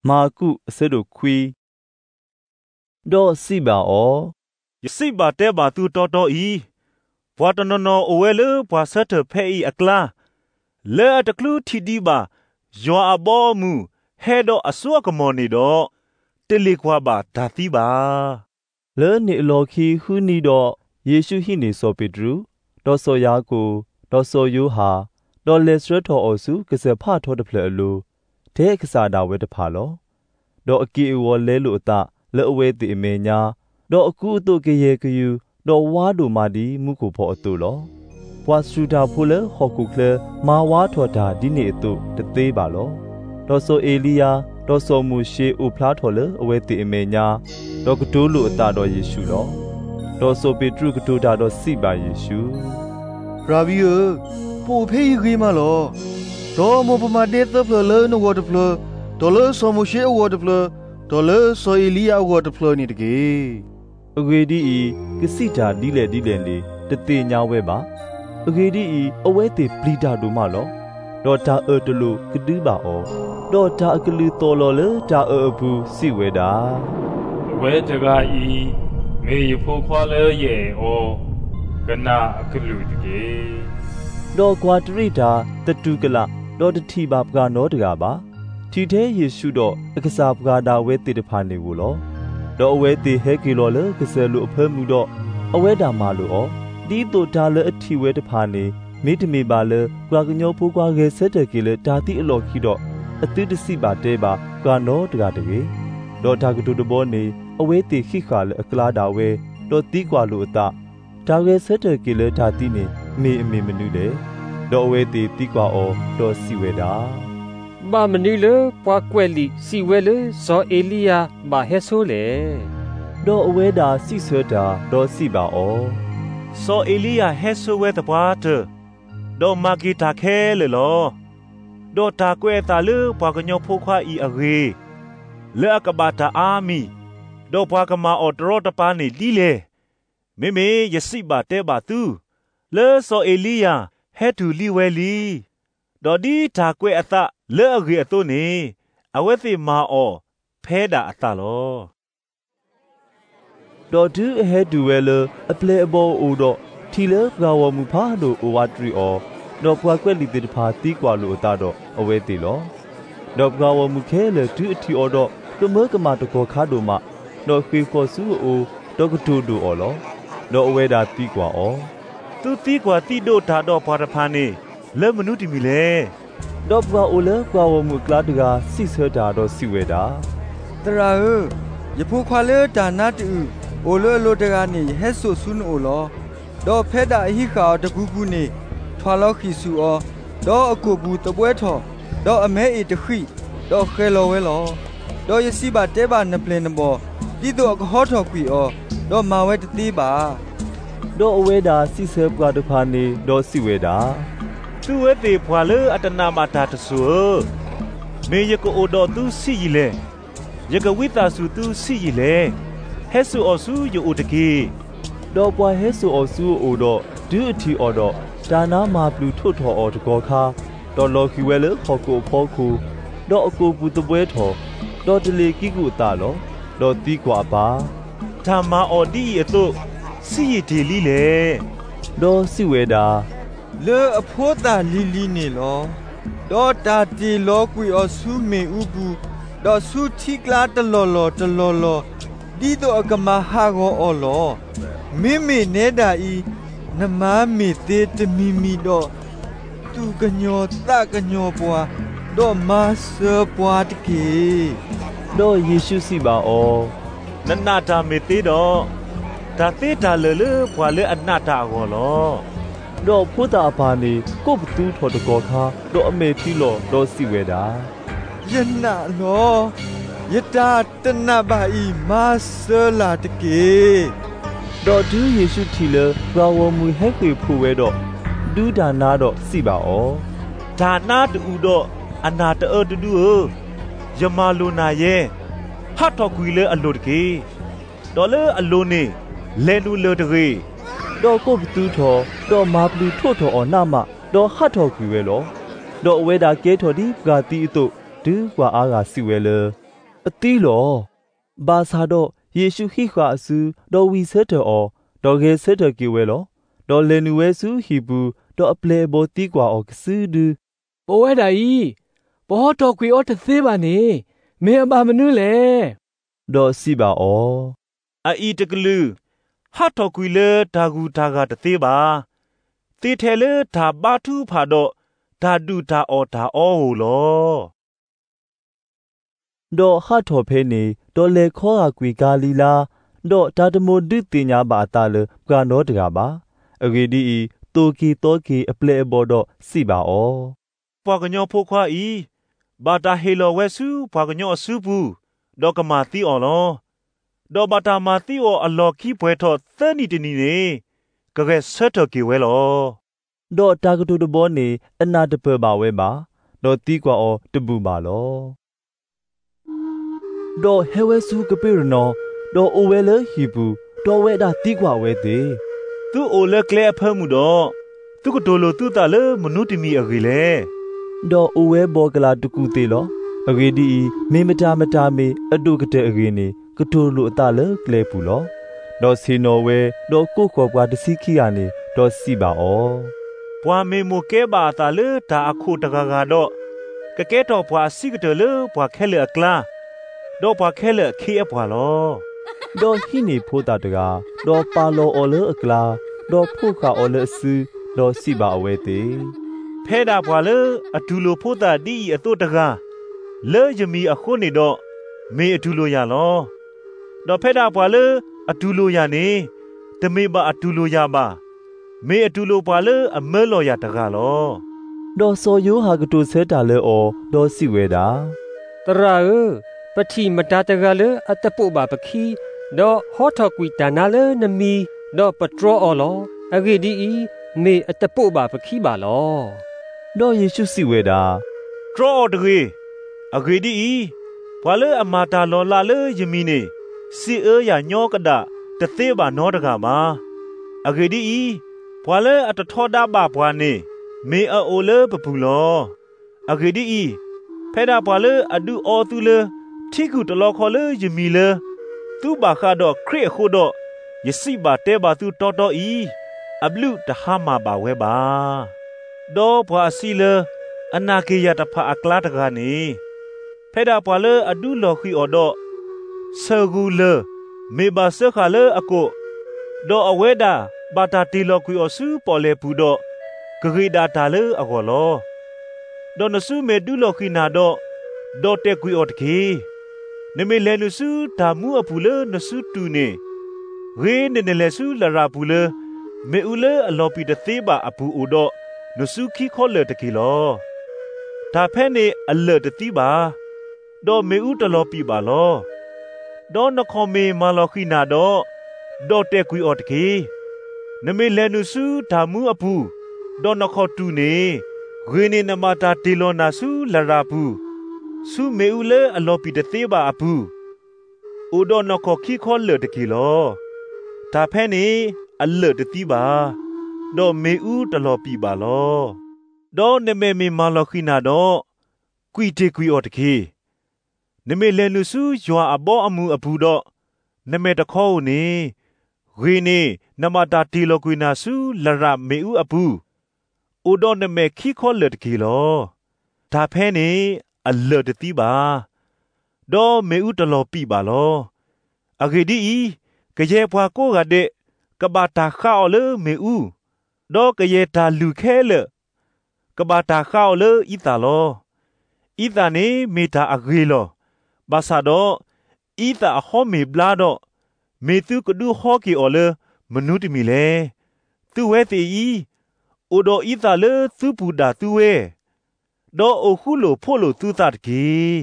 มากุเสดุคุยดอสิบาอสิบาเตบาตูตอตออีพวาตนนอโอเวลพวาเซตเพอีอักลาเลอตะคลูทีดีบาจออบอมูเฮดออสัวกมอนีดอเตลิควาบาดาติบาเลอนิโลคีฮูนีดอเยซูฮินีโซปิดรูดอโซยากูดอโซยูฮาดอเลสรทออสุกเซพาทอดเพลอลูเทกษาดาเวตพาโลดออกีอวเลลุตะเลอเวติเมญาดออกูตุเกเยกยูดอวาดูมาดีมุกุพออตุโลปวาสุดาพูเลฮอกุเคลมาวาทอดาดิเนตุตะเตบาโลดอโซเอลียาดอโซมูเชอุพลาทอเลอเวติเมญาดอกตูลุตาดอเยซูโลดอโซเปตรุกตูดาดอสิบาเยซูราบิโอปูเพยกีมาโลดอโมปมาเดตเพลเลนวอตเพลดอเลโซมูเชวอตเพลดอเลโซเอลียาวอตเพลนี่ตะเกอเกดีอีกสิตาดีเลลีตะเตญาเวบาอเกดีอีอเวติปลีดาดูมาโลดอตาตลุกดืบาอดอตากลือตอลอเลตาบูสิเวดาเวตกาอีเมยโพควาเลเยโอกนาอกลุตเกดอกวาตริดาตะตุกละดอตถีบาปกาโนตกาบาทีเทเยซูดอกษาปกาดาเวติตพานีวูโลดอเวติเฮกิโลเลกเซลุอเพมูดอเวดามาลูอดีโตดาเลอทิเวตพานีมิตมีบาเลกวากญอพูกวาเกเซตเกเลตาติอโลคิดอติตสิบาเตบากาโนตกาตเกดอทากตุตบอนีอเวติขิขาเลอกลาดาเวดอติกวาลูอตาดาเกเซตเกเลตาตินีมีอเมมนุเดดอเวติติกวาอดอสิเวดาบามนีเลปวาแควลีสิเวเลซอเอลียาบาเฮโซเลดอเวดาสิเซดาดอสิบาอซอเอลียาเฮโซเวตปาเตดอมากิตาเคเลโลดอตาเกวตาเลปวากญอโพควาอีอเกเลอกบาตาอามีดอปวากมาออตโรตปานีลีเลเมยสิบาเตบาตูเลซอเอลียาเฮตูลีเวลีดอดีตาเกวอตาเลอเกอตุนีอเวติมาออเพดาอตาโลดอดูเฮดูเวลอเพลอโบอูดอทีเลกาวมุพาโดโอวาตรีอดอปวาเกวลิติตพาติกวาลูอตาดออเวติโลดอกกาวมุเคเลดูทีอดอกเมกมาตโกคาโดมาดอฟีโคซูโอดอกตูดูอโลดออเวดาติกวาอตูติกวาติโดตาดอปาตพานีเลมนุติมิเลดอกว่าโอเลกว่ามุกลาดกาสิเสดาดอสิเวดาตราเอยพูควาเลดานาตูโอเลโลดกานี่เฮโซซุนโอลอดอเพดาฮิคาตะกูกูนี่ทวาลอခိซูอดออกูบูตะบวยทอดออเมอีตะခိดอเคโลเวลอดอยสิบาเตบานเพลนบอดิโตอฮอทอกุยอดอมาเวตติบาดออเวดาสิเสปกาตพานีดอสิเวดาตูเวติพวาเลอัตนามาตาตสูเมยกโอดอตูสิยิเลยกวิตาสุตูสิยิเลเฮสุอสุยูอุตกีดอปวาเฮสุอสุโอดอดูอทีอดอดานามาปลูทุทออตกอคาดอลอคิเวเลขอโกพอคูดออกูปุตบเวทอดอตเลกิกุตาลอดอติกวาบาธรรมาออดีเอตุสิยิทีลีเลดอสิเวดาเลอโพตาลีลีเนลอดอตาตีลอกุยอสุเมอุบูดอสุทิกลาตลอลอดีโตอกมาฮาโกอลอมิมิเนดาอีนมามิเตตมิมิดอตุกญอตากญอปัวดอมาเสปัวตเกดอเยซูสิบาอนันนาตาเมติดอตาเตตาเลปัวเลอนาตาโกลอดอพุตาปานีกุบตูทอตกอคาดออเมติโลดอสิเวดายะนาโลยะตาตนะบาอีมาเสลาตเกดอดูเยซูทีเลกาวมุเฮคุยพูเวดอดูดานาดอสิบาอดานาตูดออนาตเอตดูยะมาลูนาเยฮัตทอกุยเลอโลตเกดอเลอโลเนเลลูเลตเกดอกุบตูทอดอมาปลูทุทออนามาดอฮัตทอกุยเวลอดอเวดาเกทอดีกาติตุดูกว่าอากาสิเวเล အသီးလောဘာသာတော့ယေရှုဟိခါအစုတော်ဝီဆဲတော်တော်ဂေဆဲတော်ကီဝဲလောတော်လေနူဝဲစုဟီဘူးတော်အပလေဘောတီကွာအောကစူဒူပေါ်ဝဲတာဤဘောတော်ကွေအောတသေးပါနေမင်းအပါမနုလေတော်စီပါအောအီတကလူဟာတော်ကွေလေဒါဂူဒါဂါတသေးပါတေထဲလေဒါဘာထုဖာတော့ဒါဒူဒါအောဒါအောဟိုလောတော့ဟာတော်ဖဲနေတော်လေခေါ်ဟာကွေကာလီလာတော့ဒါတမိုဒုတင်ညာပါတာလေကနောတကပါအဂေဒီတိုကီတိုကီအပလေဘောတော့စီပါအောပွာကညောဖိုခွာဤဘာတာဟေလောဝဲစုပွာကညောအစုဘူးဒေါကမာတီအော်လောဒေါဘာတာမာတီအော်အလော်ကီပွဲထောသဲနီတနီနေကကဲဆက်တော်ကီဝဲလောတော့တာကတူတဘောနေအနာတပပါဝဲပါတော့တီကွာအောတပူပါလောတော့ဟဲဝဲစုကပိရနောတော့အိုဝဲလေဟီဘူးတော့ဝဲတာတီကွာဝဲသေးသူအိုလကလေအဖမှုတော့သူကတိုလိုသူတလေမနုတမီအဂီလေတော့အိုဝဲဘောကလာတကူသေးလောအဂေဒီမေမတာမတာမေအတုကတဲ့အဂေနေကတိုလိုအတလေကလေပူလောတော့စီနော်ဝဲတော့ကိုခေါ်ကွာတစီခီယာနေတော့စီပါအောပွာမေမိုကဲပါတာလေဒါအခုတကာကတော့ကကဲတော့ပွာစီကတလေပွာခဲလေအကလာတော့ပွာခဲလေခေအပွာလောတော့ဟိနေဖိုးတာတကာတော့ပါလောအော်လေအကလာတော့ဖို့ခါအော်လေဆူတော့စီပါအဝဲသေးဖဲတာပွာလေအတူလိုဖို့တာဒီအတုတကာလဲယမီအခုနေတော့မေအတူလိုရလောတော့ဖဲတာပွာလေအတူလိုရနေတမေပါအတူလိုရပါမေအတူလိုပွာလေအမဲလော်ရတကာလောတော့စောယိုဟာကတူဆဲတာလေအော်တော့စီဝဲတာတရာပတိမတာတကလေအတပုပါပခီတော့ဟောထကွီတနာလေနမီတော့ပထရောအော်လောအဂေဒီမေအတပုပါပခီပါလောတော့ယေရှုစီဝဲတာထရောတကေအဂေဒီဘာလေအမာတာလောလာလေယမီနေစီအေးရညောကဒတသေးပါနောတကမှာအဂေဒီဘာလေအတထောဒါပါဘွားနေမေအိုလေပပူလောအဂေဒီဖဲတာဘာလေအဒူအောသူလေထိကူတလောခေါ်လေယမီလေသူဘာခါတော့ခရစ်ခုတော့ယစီပါတဲပါသူတော်တော်အဘလူတဟာမာပါဝဲပါဒေါ်ဘွာစီလေအနာကေယတဖာအကလာတကနေဖဲတာဘာလေအဒူလောခီအော်တော့ဆာဂူလေမေဘာဆခါလေအကိုဒေါ်အဝဲတာဘာတာတီလောကွီအဆူပေါ်လေပူတော့ဂဂိဒါတာလေအကောလောဒေါ်နဆူမေဒူလောခီနာတော့ဒေါ်တက်ကွီအော်တကေနမေလဲနဆူဒါမူအပူလေနဆူတူနေရေနေနေလဲဆူလရာပူလေမေဦးလေအလော်ပီတသေးပါအပူအိုတော့နဆူခီခေါ်လေတကေလောဒါဖဲနေအလတတိပါဒေါ်မေဦးတလော်ပီပါလောဒေါ်နခေါမေမာလောခိနာတော့ဒေါ်တက်ကွီအော်တကေနမေလဲနဆူဒါမူအပူဒေါ်နခေါတူနေရေနေနမတာတီလောနာဆူလရာပူစုမေဦးလေအလော်ပီတသေးပါအပူအိုဒေါ်နခေါခီခေါ်လေတကေလောဒါဖဲနေအလတတိပါဒေါ်မေဦးတလော်ပီပါလောဒေါ်နမေမေမာလောခိနာတော့ကွီတေကွီအော်တကေနမေလဲနဆူယွာအဘောအမှုအပူတော့နမေတခေါနေရေနေနမတာတီလောကွီနာဆူလရမေဦးအပူအိုဒေါ်နမေခီခေါ်လေတကေလောဒါဖဲနေအလတတိပါဒေါ်မေဦးတလော်ပီပါလောအဂေဒီကရေဖွာကိုကတဲ့ကဘာတာခေါလေမေဦးဒေါ်ကရေတာလူခဲလေကဘာတာခေါလေဤတာလောဤတာနေမေတာအဂေလောဘာသာတော့ဤတာအဟောမေဘလာတော့မေသူကဒူဟောကီအော်လေမနုတမီလေသူဝဲတီအိုဒိုဤတာလေသူပူဒါသူဝဲဒေါ်အခုလိုဖို့လိုသူတတ်ကြီး